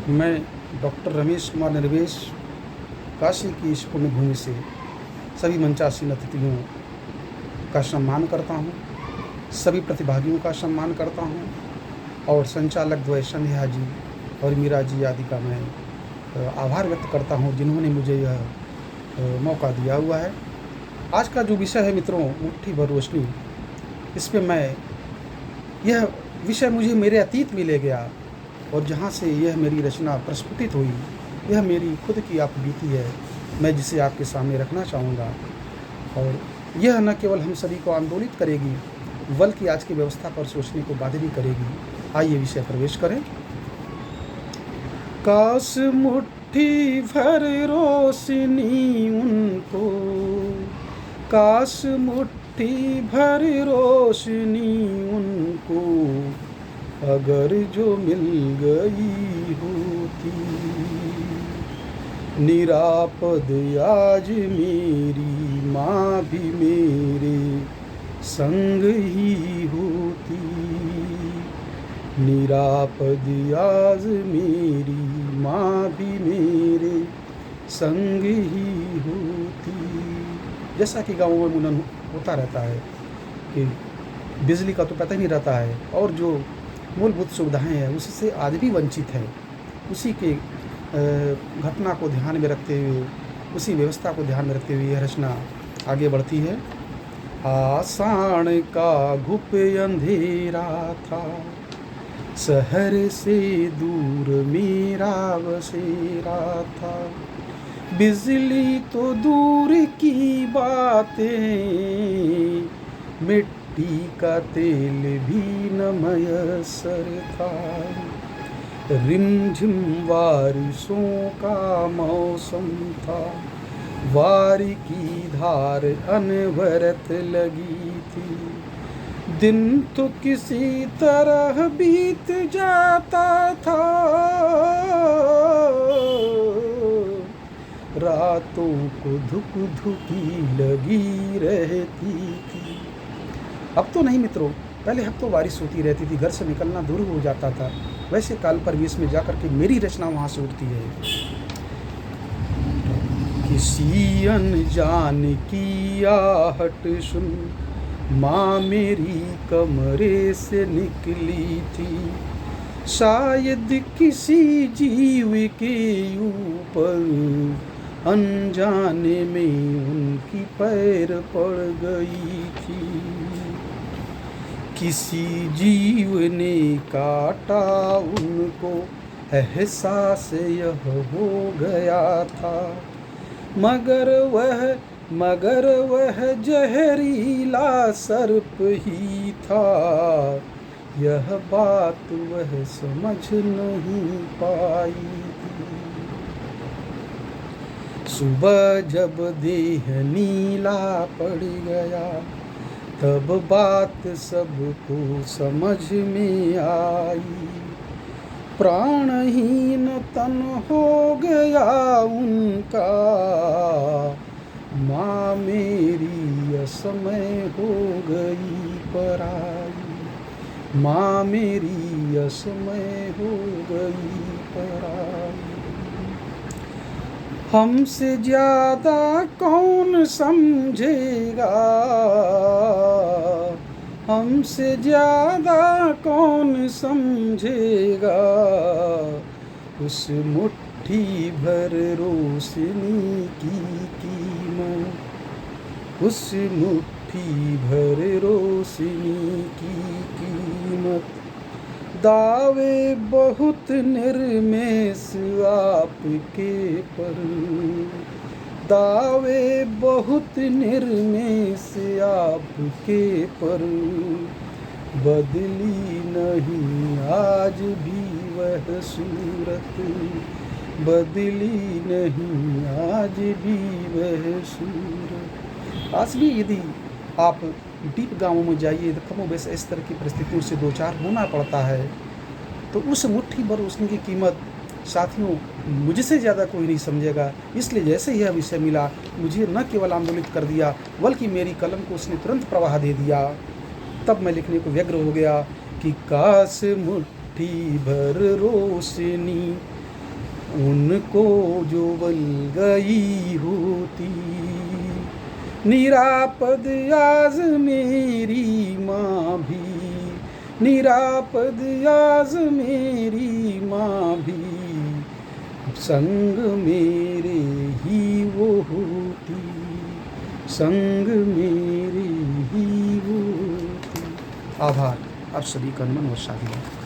मैं डॉक्टर रमेश कुमार निर्वेश काशी की इस पुण्य भूमि से सभी मंचासीन अतिथियों का सम्मान करता हूँ, सभी प्रतिभागियों का सम्मान करता हूँ और संचालक द्वय संध्या जी और मीरा जी आदि का मैं आभार व्यक्त करता हूँ जिन्होंने मुझे यह मौका दिया हुआ है। आज का जो विषय है मित्रों, मुट्ठी भर रोशनी, इस पे मैं यह विषय मुझे मेरे अतीत में ले गया और जहाँ से यह मेरी रचना प्रस्फुटित हुई, यह मेरी खुद की आप बीती है, मैं जिसे आपके सामने रखना चाहूँगा। और यह न केवल हम सभी को आंदोलित करेगी बल्कि आज की व्यवस्था पर सोचने को बाध्य भी करेगी। आइए विषय प्रवेश करें। काश मुट्ठी भर रोशनी उनको, काश मुट्ठी भर रोशनी उनको अगर जो मिल गई होती, निरापद आज मेरी माँ भी मेरे संग ही होती, निरापद आज मेरी माँ भी मेरे संग ही होती। जैसा कि गाँवों में मुनन होता रहता है कि बिजली का तो पता ही नहीं रहता है और जो मूलभूत सुविधाएं हैं उससे आज भी वंचित है। उसी के घटना को ध्यान में रखते हुए, उसी व्यवस्था को ध्यान में रखते हुए यह रचना आगे बढ़ती है। आषाढ़ का घुप अंधेरा था, शहर से दूर मेरा बसेरा था, बिजली तो दूर की बातें, मिट्टी का तेल भी न मयसर था, रिमझिम बारिशों का मौसम था, वारी की धार अनवरत लगी थी, दिन तो किसी तरह बीत जाता था, रातों को धुक धुकी लगी रहती थी। अब तो नहीं मित्रों, पहले अब तो बारिश होती रहती थी, घर से निकलना दूर हो जाता था। वैसे काल परिवेश में जाकर के मेरी रचना वहाँ से उठती है। किसी अनजान की आहट सुन माँ मेरी कमरे से निकली थी, शायद किसी जीव के ऊपर अनजाने में उनकी पैर पड़ गई थी, किसी जीव ने काटा उनको, एहसास यह हो गया था, मगर वह जहरीला सर्प ही था, यह बात वह समझ नहीं पाई थी। सुबह जब देह नीला पड़ गया तब बात सबको समझ में आई, प्राणहीन तन हो गया उनका, माँ मेरी असमय हो गई पराई, माँ मेरी असमय हो गई पराई। हमसे ज्यादा कौन समझेगा, हमसे ज्यादा कौन समझेगा, उस मुट्ठी भर रोशनी की कीमत, उस मुट्ठी भर रोशनी की कीमत। दावे बहुत निर्मेश आपके पर, दावे बहुत निर्मेश आपके पर, बदली नहीं आज भी वह सूरत, बदली नहीं आज भी वह सूरत। आज भी यदि आप डीप गाँवों में जाइए तो कमोबेश इस तरह की परिस्थितियों से दो चार होना पड़ता है। तो उस मुट्ठी भर रोशनी की कीमत साथियों मुझसे ज़्यादा कोई नहीं समझेगा। इसलिए जैसे ही यह विषय मिला मुझे न केवल आंदोलित कर दिया बल्कि मेरी कलम को उसने तुरंत प्रवाह दे दिया। तब मैं लिखने को व्यग्र हो गया कि काश मुट्ठी भर रोशनी उनको जो बल गई होती। निरापद आज मेरी माँ भी, निरापद आज मेरी माँ भी, संग मेरे ही वो होती, संग मेरे ही वो होती। आभार। आप सभी का नमन और साधुवाद।